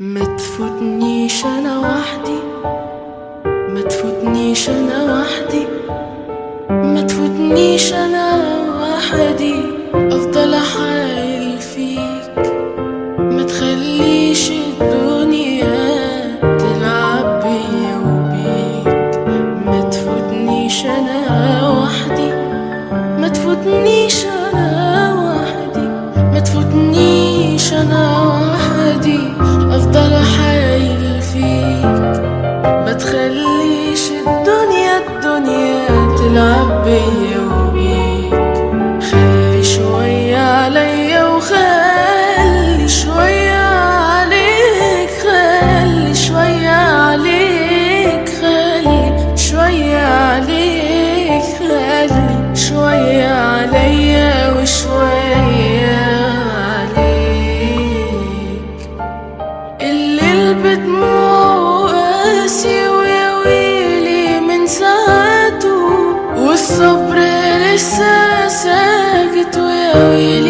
ما تفوتنيش انا وحدي، ما تفوتنيش انا وحدي، ما تفوتنيش انا وحدي، افضل احايل فيك. ما تخليش الدنيا تلعب بيا وبيك. ما تفوتنيش انا وحدي، ما تفوتنيش انا وحدي، ما تفوتنيش انا وحدي، افضل احايل فيك. ما تخليش الدنيا تلعب بيا وبيك. خلي شوية عليا وخلي شوية عليك، خلي شوية عليك، خلي شوية عليك، خلي شوية عليا وشوية عليك. الليل بدموع قاسي ويا ويلي من ساعته، والصبر لسه ساكت ويا ويلي